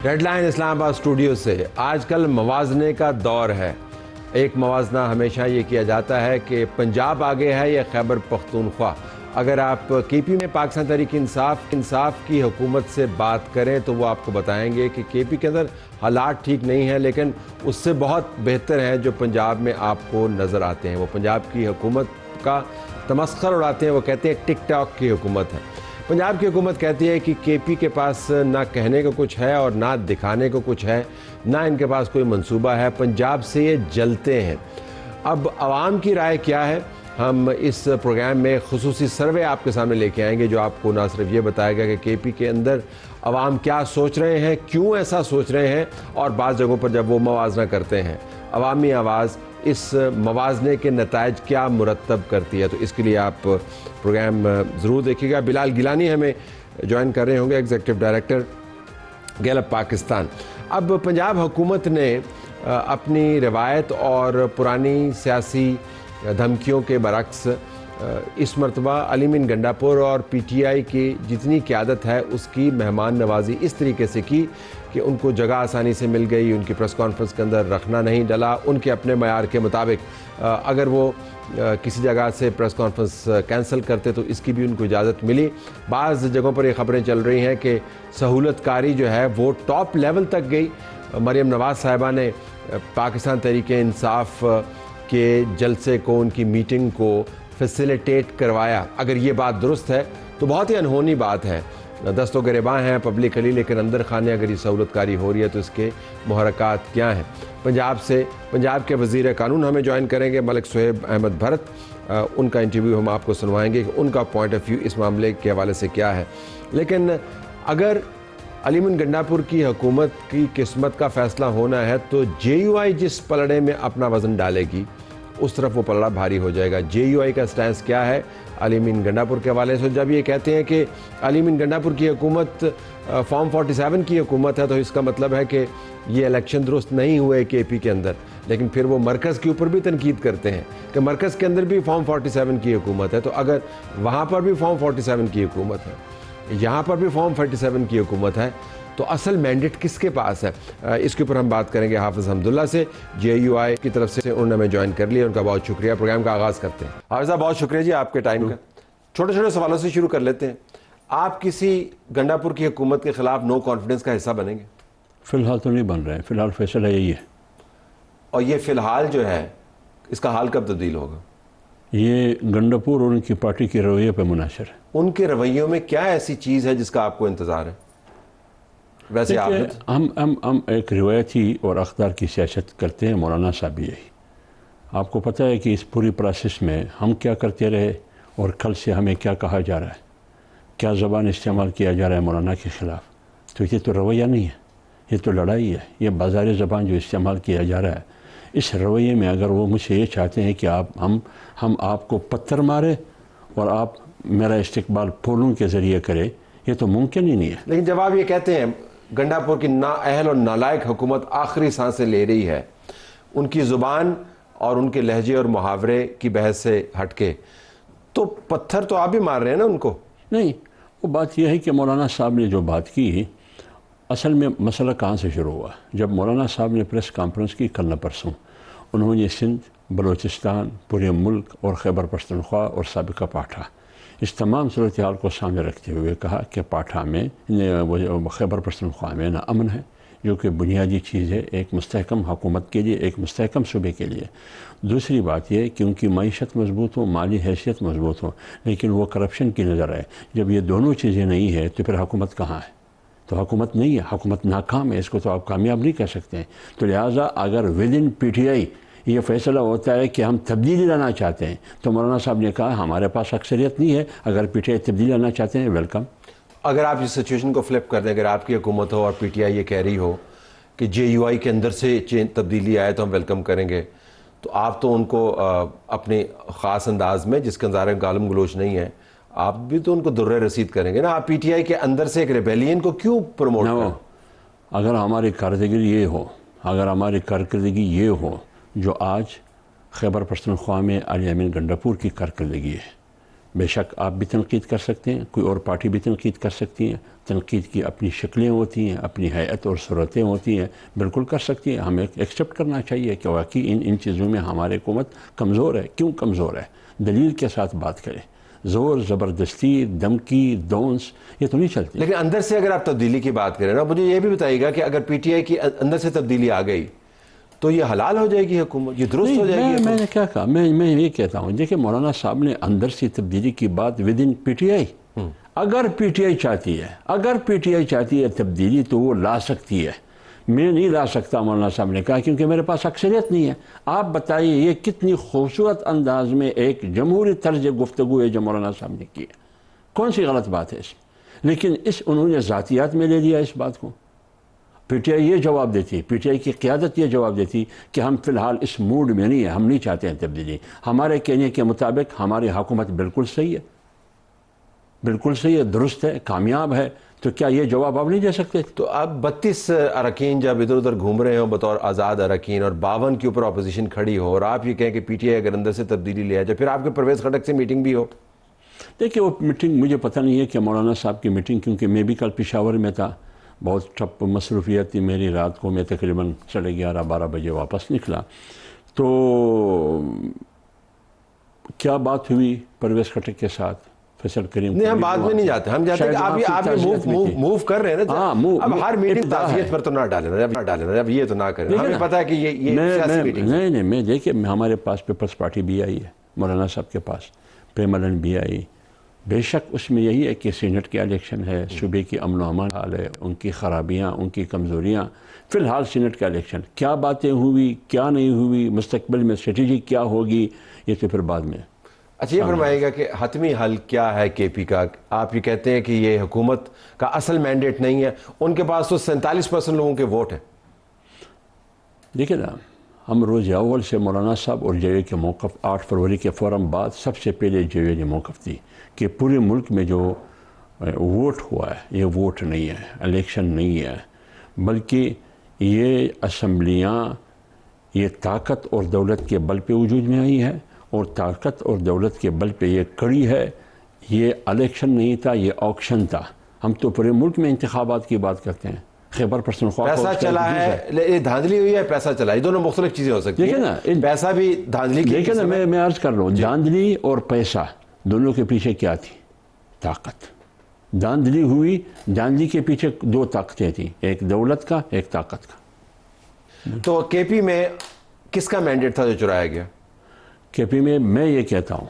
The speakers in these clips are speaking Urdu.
ریڈ لائن اسلام آباد اسٹوڈیو سے آج کل موازنے کا دور ہے۔ ایک موازنہ ہمیشہ یہ کیا جاتا ہے کہ پنجاب آگے ہے یا خیبر پختونخوا۔ اگر آپ کے پی میں پاکستان تحریک انصاف کی حکومت سے بات کریں تو وہ آپ کو بتائیں گے کہ کے پی کے اندر حالات ٹھیک نہیں ہیں، لیکن اس سے بہت بہتر ہیں جو پنجاب میں آپ کو نظر آتے ہیں۔ وہ پنجاب کی حکومت کا تمسخر اڑاتے ہیں، وہ کہتے ہیں ٹک ٹاک کی حکومت ہے۔ پنجاب کی حکومت کہتی ہے کہ کے پی کے پاس نہ کہنے کو کچھ ہے اور نہ دکھانے کو کچھ ہے، نہ ان کے پاس کوئی منصوبہ ہے۔ پنجاب سے یہ جلتے ہیں۔ اب عوام کی رائے کیا ہے؟ ہم اس پروگرام میں خصوصی سروے آپ کے سامنے لے کے آئیں گے جو آپ کو نہ صرف یہ بتائے گا کہ کے پی کے اندر عوام کیا سوچ رہے ہیں، کیوں ایسا سوچ رہے ہیں، اور بعض جگہوں پر جب وہ موازنہ کرتے ہیں عوامی آواز اس موازنے کے نتائج کیا مرتب کرتی ہے۔ تو اس کے لیے آپ پروگرام ضرور دیکھیے گا۔ بلال گیلانی ہمیں جوائن کر رہے ہوں گے، ایگزیکٹو ڈائریکٹر گیلپ پاکستان۔ اب پنجاب حکومت نے اپنی روایت اور پرانی سیاسی دھمکیوں کے برعکس اس مرتبہ علی امین گنڈاپور اور پی ٹی آئی کی جتنی قیادت ہے اس کی مہمان نوازی اس طریقے سے کی کہ ان کو جگہ آسانی سے مل گئی، ان کی پریس کانفرنس کے اندر رکھنا نہیں ڈلا، ان کے اپنے معیار کے مطابق اگر وہ کسی جگہ سے پریس کانفرنس کینسل کرتے تو اس کی بھی ان کو اجازت ملی۔ بعض جگہوں پر یہ خبریں چل رہی ہیں کہ سہولت کاری جو ہے وہ ٹاپ لیول تک گئی۔ مریم نواز صاحبہ نے پاکستان تحریک انصاف کے جلسے کو، ان کی میٹنگ کو فیسیلیٹیٹ کروایا۔ اگر یہ بات درست ہے تو بہت ہی انہونی بات ہے۔ دست و گریباں ہیں پبلکلی، لیکن اندر خانے اگر یہ سہولت کاری ہو رہی ہے تو اس کے محرکات کیا ہیں؟ پنجاب کے وزیر قانون ہمیں جوائن کریں گے، ملک صہیب احمد بھرت۔ ان کا انٹرویو ہم آپ کو سنوائیں گے کہ ان کا پوائنٹ آف ویو اس معاملے کے حوالے سے کیا ہے۔ لیکن اگر علی امین گنڈاپور کی حکومت کی قسمت کا فیصلہ ہونا ہے تو جے یو آئی جس پلڑے میں اپنا وزن ڈالے گی اس طرف وہ پلڑا بھاری ہو جائے گا۔ جے یو آئی کا سٹینس کیا ہے علی امین گنڈاپور کے حوالے سے؟ جب یہ کہتے ہیں کہ علی امین گنڈاپور کی حکومت فارم 47 کی حکومت ہے تو اس کا مطلب ہے کہ یہ الیکشن درست نہیں ہوئے کے پی کے اندر، لیکن پھر وہ مرکز کے اوپر بھی تنقید کرتے ہیں کہ مرکز کے اندر بھی فارم 47 کی حکومت ہے، تو اگر وہاں پر بھی فارم 47 کی حکومت ہے، یہاں پر بھی فارم 47 کی حکومت ہے، تو اصل مینڈیٹ کس کے پاس ہے؟ اس کے اوپر ہم بات کریں گے حافظ حمداللہ سے، جے یو آئی کی طرف سے انہوں نے ہمیں جوائن کر لیا، ان کا بہت شکریہ۔ پروگرام کا آغاز کرتے ہیں۔ حافظ صاحب بہت شکریہ جی آپ کے ٹائم کا۔ چھوٹے چھوٹے سوالوں سے شروع کر لیتے ہیں۔ آپ کسی گنڈاپور کی حکومت کے خلاف نو کانفیڈنس کا حصہ بنیں گے؟ فی الحال تو نہیں بن رہے ہیں، فی الحال فیصلہ یہی ہے۔ اور یہ فی الحال جو ہے اس کا حال کب تبدیل ہوگا؟ یہ گنڈاپور اور ان کی پارٹی کے رویے پہ منحصر ہے۔ ان کے رویوں میں کیا ایسی چیز ہے جس کا آپ کو انتظار ہے؟ ویسے ہم ایک روایتی اور اقدار کی سیاست کرتے ہیں، مولانا صاحب بھی یہی۔ آپ کو پتہ ہے کہ اس پوری پروسیس میں ہم کیا کرتے رہے اور کل سے ہمیں کیا کہا جا رہا ہے، کیا زبان استعمال کیا جا رہا ہے مولانا کے خلاف۔ تو یہ تو رویہ نہیں ہے، یہ تو لڑائی ہے، یہ بازار زبان جو استعمال کیا جا رہا ہے۔ اس رویے میں اگر وہ مجھ سے یہ چاہتے ہیں کہ ہم آپ کو پتھر مارے اور آپ میرا استقبال پھولوں کے ذریعے کرے، یہ تو ممکن ہی نہیں ہے۔ لیکن جب آپ یہ کہتے ہیں گنڈاپور کی نااہل اور نالائق حکومت آخری سانسیں لے رہی ہے، ان کی زبان اور ان کے لہجے اور محاورے کی بحث سے ہٹ کے، تو پتھر تو آپ بھی مار رہے ہیں نا ان کو؟ نہیں، وہ بات یہ ہے کہ مولانا صاحب نے جو بات کی، اصل میں مسئلہ کہاں سے شروع ہوا؟ جب مولانا صاحب نے پریس کانفرنس کی کل نہ پرسوں، انہوں نے سندھ، بلوچستان، پورے ملک اور خیبر پختونخوا اور سابقہ پاٹھا اس تمام صورتحال کو سامنے رکھتے ہوئے کہا کہ پاٹھا میں خیبر پختونخوا میں نہ امن ہے، جو کہ بنیادی چیز ہے ایک مستحکم حکومت کے لیے، ایک مستحکم صوبے کے لیے۔ دوسری بات یہ کہ ان کی معیشت مضبوط ہو، مالی حیثیت مضبوط ہو، لیکن وہ کرپشن کی نظر آئے۔ جب یہ دونوں چیزیں نہیں ہے تو پھر حکومت کہاں ہے؟ تو حکومت نہیں ہے، حکومت ناکام ہے، اس کو تو آپ کامیاب نہیں کہہ سکتے ہیں۔ تو لہٰذا اگر with in P T I یہ فیصلہ ہوتا ہے کہ ہم تبدیلی لانا چاہتے ہیں تو مولانا صاحب نے کہا ہمارے پاس اکثریت نہیں ہے، اگر پی ٹی آئی تبدیلی لانا چاہتے ہیں ویلکم۔ اگر آپ اس سچویشن کو فلپ کر دیں، اگر آپ کی حکومت ہو اور پی ٹی آئی یہ کہہ رہی ہو کہ جے یو آئی کے اندر سے تبدیلی آئے تو ہم ویلکم کریں گے، تو آپ تو ان کو اپنے خاص انداز میں، جس کے اندر گالم گلوچ نہیں ہے، آپ بھی تو ان کو درِ رسید کریں گے نا۔ آپ پی ٹی آئی کے اندر سے ایک ریبیلین کو کیوں پروموٹ کریں؟ اگر ہماری کارکردگی یہ ہو جو آج خیبر پختونخوا میں علی امین گنڈاپور کی کارکردگی ہے، بے شک آپ بھی تنقید کر سکتے ہیں، کوئی اور پارٹی بھی تنقید کر سکتی ہیں، تنقید کی اپنی شکلیں ہوتی ہیں، اپنی حیت اور صورتیں ہوتی ہیں، بالکل کر سکتی ہیں. ہمیں ایکسیپٹ کرنا چاہیے کہ واقعی ان چیزوں میں ہماری حکومت کمزور ہے. کیوں کمزور ہے؟ دلیل کے ساتھ بات کریں. زور، زبردستی، دھمکی، دونس یہ تو نہیں چلتی. لیکن اندر سے اگر آپ تبدیلی کی بات کریں نا، مجھے یہ بھی بتائیے گا کہ اگر پی ٹی آئی کی اندر سے تبدیلی آ گئی تو یہ حلال ہو جائے گی حکومت، یہ درست ہو جائے گی؟ میں نے کیا کہا، میں یہ کہتا ہوں، دیکھیں مولانا صاحب نے اندر سے تبدیلی کی بات with in P T I, اگر پی ٹی آئی چاہتی ہے تبدیلی تو وہ لا سکتی ہے. میں نہیں لا سکتا، مولانا صاحب نے کہا، کیونکہ میرے پاس اکثریت نہیں ہے. آپ بتائیے یہ کتنی خوبصورت انداز میں ایک جمہوری طرز گفتگو ہے جو مولانا صاحب نے کی ہے. کون سی غلط بات ہے اس میں؟ لیکن انہوں نے ذاتیات میں لے لیا اس بات کو. پی ٹی آئی یہ جواب دیتی، پی ٹی آئی کی قیادت یہ جواب دیتی کہ ہم فی الحال اس موڈ میں نہیں ہیں، ہم نہیں چاہتے ہیں تبدیلی. ہمارے کہنے کے مطابق ہماری حکومت بالکل صحیح ہے، بالکل صحیح ہے، درست ہے، کامیاب ہے. تو کیا یہ جواب آپ نہیں دے سکتے؟ تو اب 32 اراکین جب ادھر ادھر گھوم رہے ہوں بطور آزاد اراکین اور 52 کے اوپر اپوزیشن کھڑی ہو، اور آپ یہ کہیں کہ پی ٹی آئی اگر اندر سے تبدیلی لے آ جائے، پھر آپ کے پرویز خٹک سے میٹنگ بھی ہو؟ دیکھیں وہ میٹنگ مجھے پتہ نہیں ہے کہ مولانا صاحب کی میٹنگ، کیونکہ میں بھی کل پشاور میں تھا، بہت ٹھپ مصروفیت تھی میری. رات کو میں تقریباً 11:30-12 بجے واپس نکلا. تو کیا بات ہوئی پرویز خٹک کے ساتھ، فیصل کریم؟ نہیں، ہم بعد میں نہیں جاتے، ہم جاتے کہ آپ موو کر رہے ہیں نا. اب ہر میٹنگ تعزیت پر تو نہ ڈالیں، اب یہ تو نہ کریں. ہمیں پتہ ہے کہ یہ سیاسی میٹنگ ہے. نہیں، میں دیکھیں ہمارے پاس پیپلز پارٹی بھی آئی ہے، مولانا صاحب کے پاس پریملن بھی آئی. بے شک اس میں یہی ہے کہ سینٹ کے الیکشن ہے، صوبے کی امن و امان حال ہے، ان کی خرابیاں، ان کی کمزوریاں. فی الحال سینٹ کا الیکشن، کیا باتیں ہوئی، کیا نہیں ہوئی، مستقبل میں اسٹریٹجی کیا ہوگی، یہ تو پھر بعد میں. اچھا یہ فرمائے گا کہ حتمی حل کیا ہے کے پی کا؟ آپ یہ کہتے ہیں کہ یہ حکومت کا اصل مینڈیٹ نہیں ہے، ان کے پاس تو 47% لوگوں کے ووٹ ہیں. دیکھیں نا، ہم روز اول سے مولانا صاحب اور جے کے موقف 8 فروری کے فوراً بعد سب سے پہلے جے نے موقف دی کہ پورے ملک میں جو ووٹ ہوا ہے یہ ووٹ نہیں ہے، الیکشن نہیں ہے، بلکہ یہ اسمبلیاں یہ طاقت اور دولت کے بل پہ وجود میں آئی ہے، اور طاقت اور دولت کے بل پہ یہ کڑی ہے. یہ الیکشن نہیں تھا، یہ آکشن تھا. ہم تو پورے ملک میں انتخابات کی بات کرتے ہیں. خیبر پختونخوا پیسہ چلا ہے، دھاندلی ہوئی ہے، پیسہ چلا ہے، یہ دونوں مختلف چیزیں ہو سکتی ہیں. پیسہ بھی دھاندلی کی. لیکن میں عرض کر رہا ہوں، دھاندلی اور پیسہ دونوں کے پیچھے کیا تھی؟ طاقت. دھاندلی ہوئی، دھاندلی کے پیچھے 2 طاقتیں تھیں، ایک دولت کا، ایک طاقت کا. تو کے پی میں کس کا مینڈیٹ تھا جو چرایا گیا؟ کے پی میں یہ کہتا ہوں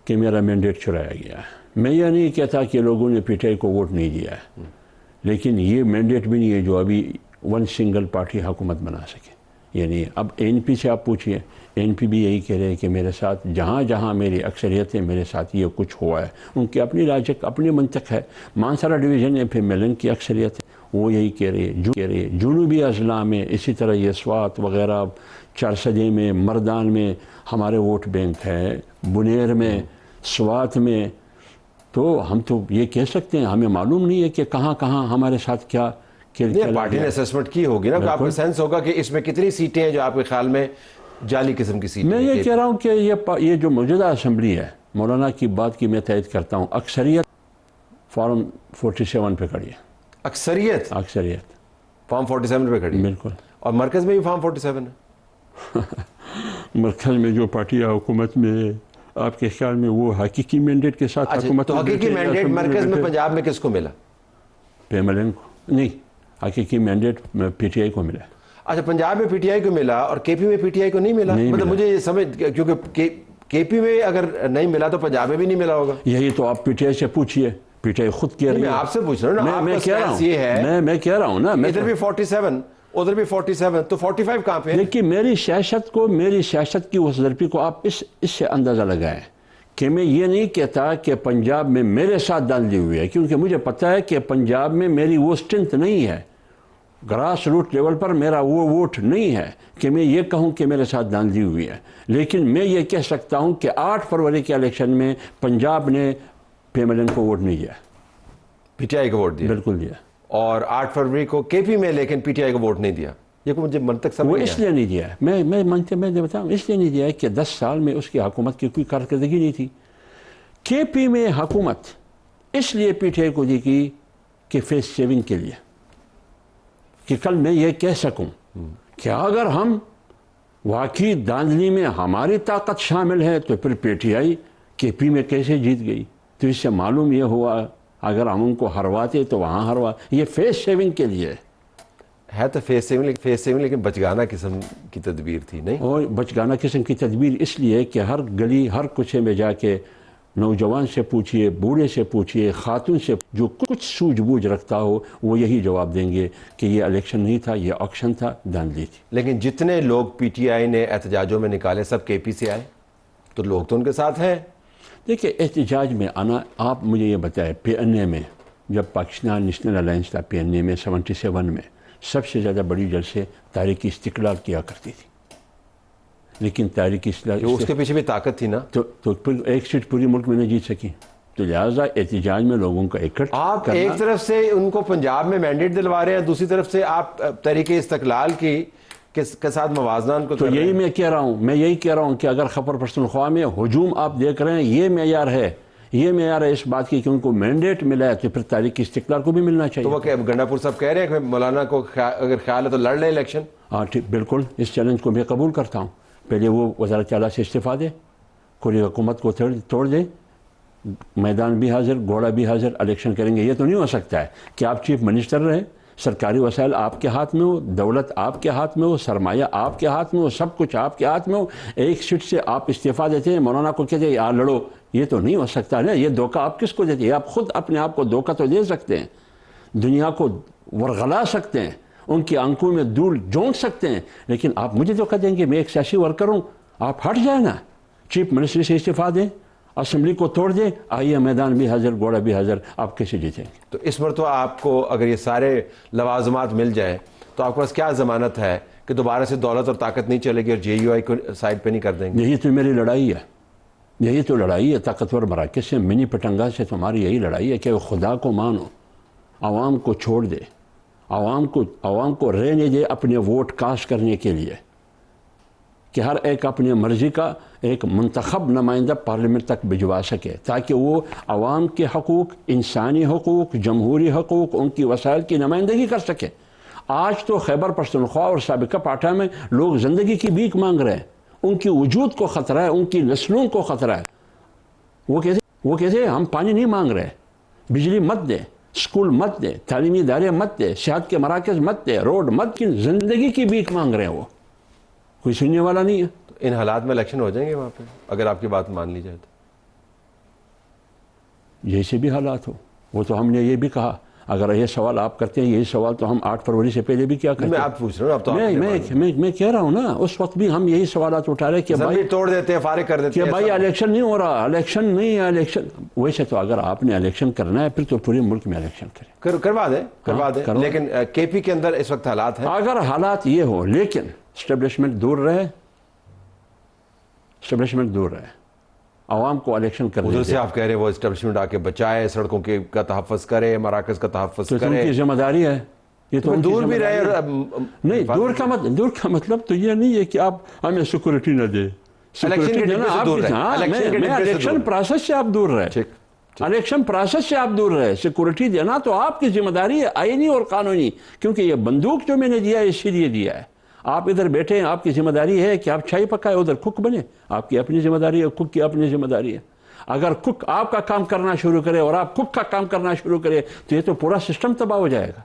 کہ میرا مینڈیٹ چرایا گیا ہے. میں یہ نہیں کہتا کہ لوگوں نے پی ٹی آئی کو ووٹ نہیں دیا ہے، لیکن یہ مینڈیٹ بھی نہیں ہے جو ابھی ون سنگل پارٹی حکومت بنا سکے. یعنی اب این پی سے آپ پوچھئے، این پی بھی یہی کہہ رہے ہیں کہ میرے ساتھ جہاں میری اکثریت ہے، میرے ساتھ یہ کچھ ہوا ہے. ان کی اپنی لاجک، اپنی منطق ہے. مانسارا ڈویژن ہے، پھر ملن کی اکثریت ہے، وہ یہی کہہ رہے ہیں. جنوبی اضلاع میں اسی طرح یہ سوات وغیرہ، چارسدے میں، مردان میں ہمارے ووٹ بینک ہے، بنیر میں، سوات میں. تو ہم تو یہ کہہ سکتے ہیں، ہمیں معلوم نہیں ہے کہ کہاں ہمارے ساتھ کیا. پارٹی نے اسیسمنٹ کی ہوگی نا، آپ کو سینس ہوگا کہ اس میں کتنی سیٹیں ہیں جو آپ کے خیال میں جعلی قسم کی سیٹیں. میں یہ کہہ رہا ہوں کہ یہ جو موجودہ اسمبلی ہے، مولانا کی بات کی میں تائید کرتا ہوں، اکثریت فارم 47 پہ کھڑی ہے. اکثریت فارم 47 پہ کھڑی ہے؟ بالکل. اور مرکز میں بھی فارم 47 ہے؟ مرکز میں جو پارٹی حکومت میں، آپ کے خیال میں وہ حقیقی مینڈیٹ کے ساتھ حکومت؟ تو حقیقی مینڈیٹ مرکز میں پنجاب میں کس کو ملا؟ پیملن کو نہیں، حقیقی مینڈیٹ پی ٹی آئی کو ملا. اچھا، پنجاب میں پی ٹی آئی کو ملا اور کے پی میں پی ٹی آئی کو نہیں ملا؟ مطلب مجھے یہ سمجھ، کیونکہ کے پی میں اگر نہیں ملا تو پنجاب میں بھی نہیں ملا ہوگا. یہی تو آپ پی ٹی آئی سے پوچھئے، پی ٹی آئی خود کہہ رہی ہے. میں آپ سے پوچھ رہا ہوں نا، میں کہہ رہا ہوں نا، ادھر بھی 47 ادھر بھی 47 تو 45 کہاں پہ ہے؟ لیکن میری سیاست کی وسدرپی کو آپ اس سے اندازہ لگائیں کہ میں یہ نہیں کہتا کہ پنجاب میں میرے ساتھ دھاندلی ہوئی ہے، کیونکہ مجھے پتہ ہے کہ پنجاب میں میری وہ اسٹرینتھ نہیں ہے، گراس روٹ لیول پر میرا وہ ووٹ نہیں ہے کہ میں یہ کہوں کہ میرے ساتھ دھاندلی ہوئی ہے. لیکن میں یہ کہہ سکتا ہوں کہ 8 فروری کے الیکشن میں پنجاب نے پیملن کو ووٹ نہیں دیا، پی ٹی آئی کو ووٹ دیا. بالکل دیا. اور 8 فروری کو کے پی میں لیکن پی ٹی آئی کو ووٹ نہیں دیا. یہ مجھے منطق سمجھ وہ اس لیے نہیں دیا، میں بتاؤں اس لیے نہیں دیا کہ 10 سال میں اس کی حکومت کی کوئی کارکردگی نہیں تھی. کے پی میں حکومت اس لیے پی ٹی آئی کو دی کی کہ فیس سیونگ کے لیے، کہ کل میں یہ کہہ سکوں کہ اگر ہم واقعی دھاندلی میں ہماری طاقت شامل ہے تو پھر پی ٹی آئی کے پی میں کیسے جیت گئی؟ تو اس سے معلوم یہ ہوا اگر ہم ان کو ہرواتے تو وہاں ہروا، یہ فیس سیونگ کے لیے ہے تو فیس سیونگ لیکن بچگانہ قسم کی تدبیر تھی نہیں؟ اور بچگانہ قسم کی تدبیر اس لیے کہ ہر گلی ہر کوچے میں جا کے نوجوان سے پوچھئے، بوڑھے سے پوچھئے، خاتون سے، جو کچھ سوجھ بوجھ رکھتا ہو وہ یہی جواب دیں گے کہ یہ الیکشن نہیں تھا، یہ آکشن تھا، دھاندلی تھی۔ لیکن جتنے لوگ پی ٹی آئی نے احتجاجوں میں نکالے سب کے پی سے آئے، تو لوگ تو ان کے ساتھ ہیں۔ دیکھیں احتجاج میں آنا، آپ مجھے یہ بتائیں پی این اے میں جب پاکستان نیشنل الائنس تھا، پی این اے میں 77 میں سب سے زیادہ بڑی جلسے تحریک استقلال کیا کرتی تھی، لیکن تحریک کہ اس کے پیچھے بھی طاقت تھی نا، تو پھر ایک سیٹ پوری ملک میں نہیں جیت سکی، تو لہٰذا احتجاج میں لوگوں کا اکٹھا آپ ایک طرف سے ان کو پنجاب میں مینڈیٹ دلوا رہے ہیں، دوسری طرف سے آپ تحریک استقلال کے ساتھ موازنہ ان کو تو یہی میں کہہ رہا ہوں کہ اگر خیبر پختونخوا میں ہجوم آپ دیکھ رہے ہیں، یہ معیار ہے اس بات کی کہ ان کو مینڈیٹ ملا ہے تو پھر تحریک استقلال کو بھی ملنا چاہیے۔ تو وہ گنڈا پور صاحب کہہ رہے ہیں کہ مولانا کو اگر خیال ہے تو لڑ لیں الیکشن۔ ہاں ٹھیک، بالکل، اس چیلنج کو میں قبول کرتا ہوں۔ پہلے وہ وزارت اعلیٰ سے استعفیٰ دے، کوئی حکومت کو توڑ دے، میدان بھی حاضر، گھوڑا بھی حاضر، الیکشن کریں گے۔ یہ تو نہیں ہو سکتا ہے کہ آپ چیف منسٹر رہے، سرکاری وسائل آپ کے ہاتھ میں ہو، دولت آپ کے ہاتھ میں ہو، سرمایہ آپ کے ہاتھ میں ہو، سب کچھ آپ کے ہاتھ میں ہو، ایک سیٹ سے آپ استعفیٰ دیتے ہیں، مولانا کو کہتے ہیں یار لڑو۔ یہ تو نہیں ہو سکتا نا، یہ دھوکہ آپ کس کو دیتے ہیں؟ آپ خود اپنے آپ کو دھوکہ تو دے سکتے ہیں، دنیا کو ورغلا سکتے ہیں، ان کی آنکھوں میں دھول جھونک سکتے ہیں، لیکن آپ مجھے دھوکہ دیں گے؟ میں ایک سیاسی ورکر ہوں، آپ ہٹ جائیں نا، چیف منسٹر سے استعفیٰ دیں، اسمبلی کو توڑ دیں، آئیے میدان بھی حاضر، گھوڑا بھی حاضر، آپ کیسے جیتیں گے؟ تو اس مرتبہ آپ کو اگر یہ سارے لوازمات مل جائیں تو آپ کے پاس کیا ضمانت ہے کہ دوبارہ سے دولت اور طاقت نہیں چلے گی اور جے یو آئی کو سائڈ پہ نہیں کر دیں گے؟ یہی تو میری لڑائی ہے، یہی تو لڑائی ہے طاقتور مراکز سے، منی پٹنگا سے تمہاری یہی لڑائی ہے کہ وہ خدا کو مانو، عوام کو چھوڑ دے، عوام کو رہنے دے اپنے ووٹ کاسٹ کرنے کے لیے، کہ ہر ایک اپنی مرضی کا ایک منتخب نمائندہ پارلیمنٹ تک بھجوا سکے، تاکہ وہ عوام کے حقوق، انسانی حقوق، جمہوری حقوق، ان کی وسائل کی نمائندگی کر سکے۔ آج تو خیبر پختونخوا اور سابقہ پاٹھا میں لوگ زندگی کی بھیک مانگ رہے ہیں، ان کی وجود کو خطرہ ہے، ان کی نسلوں کو خطرہ ہے۔ وہ کہتے ہیں ہم پانی نہیں مانگ رہے، بجلی مت دے، اسکول مت دے، تعلیمی ادارے مت دے، صحت کے مراکز مت دے، روڈ مت، کی زندگی کی بھیک مانگ رہے ہیں، وہ کوئی سننے والا نہیں ہے۔ تو ان حالات میں الیکشن ہو جائیں گے وہاں پہ اگر آپ کی بات مان لی جائے تو؟ جیسے بھی حالات ہو، وہ تو ہم نے یہ بھی کہا، اگر یہ سوال آپ کرتے ہیں، یہی سوال تو ہم 8 فروری سے پہلے بھی کیا کرتے ہیں۔ میں آپ پوچھ رہا ہوں، اب تو میں کہہ رہا ہوں نا، اس وقت بھی ہم یہی سوالات اٹھا رہے کہ بھائی توڑ دیتے ہیں، فارغ کر دیتے کہ ہیں، بھائی الیکشن نہیں ہو رہا، الیکشن نہیں ہے، الیکشن۔ ویسے تو اگر آپ نے الیکشن کرنا ہے پھر تو پورے ملک میں الیکشن کریں، کروا دیں، لیکن کے پی کے اندر اس وقت حالات ہیں۔ اگر حالات یہ ہو لیکن اسٹیبلشمنٹ دور رہے، عوام کو الیکشن کرنے ادھر سے آپ کہہ رہے ہیں وہ اسٹیبلشمنٹ آ کے بچائے، سڑکوں کا تحفظ کرے، مراکز کا تحفظ تو کرے، ان کی ذمہ داری ہے۔ یہ تو دور بھی رہے۔ نہیں، دور کا مطلب تو یہ نہیں ہے کہ آپ ہمیں سیکورٹی نہ دے، الیکشن پروسیس سے آپ دور رہے، الیکشن پروسیس سے آپ دور رہے، سیکورٹی دینا تو آپ کی ذمہ داری ہے، آئینی اور قانونی، کیونکہ یہ بندوق جو میں نے دیا ہے اسی لیے دیا ہے۔ آپ ادھر بیٹھے ہیں، آپ کی ذمہ داری ہے کہ آپ چائے پکائے، ادھر کک بنے، آپ کی اپنی ذمہ داری ہے، کک کی اپنی ذمہ داری ہے۔ اگر کک آپ کا کام کرنا شروع کرے اور آپ کک کا کام کرنا شروع کرے تو یہ تو پورا سسٹم تباہ ہو جائے گا۔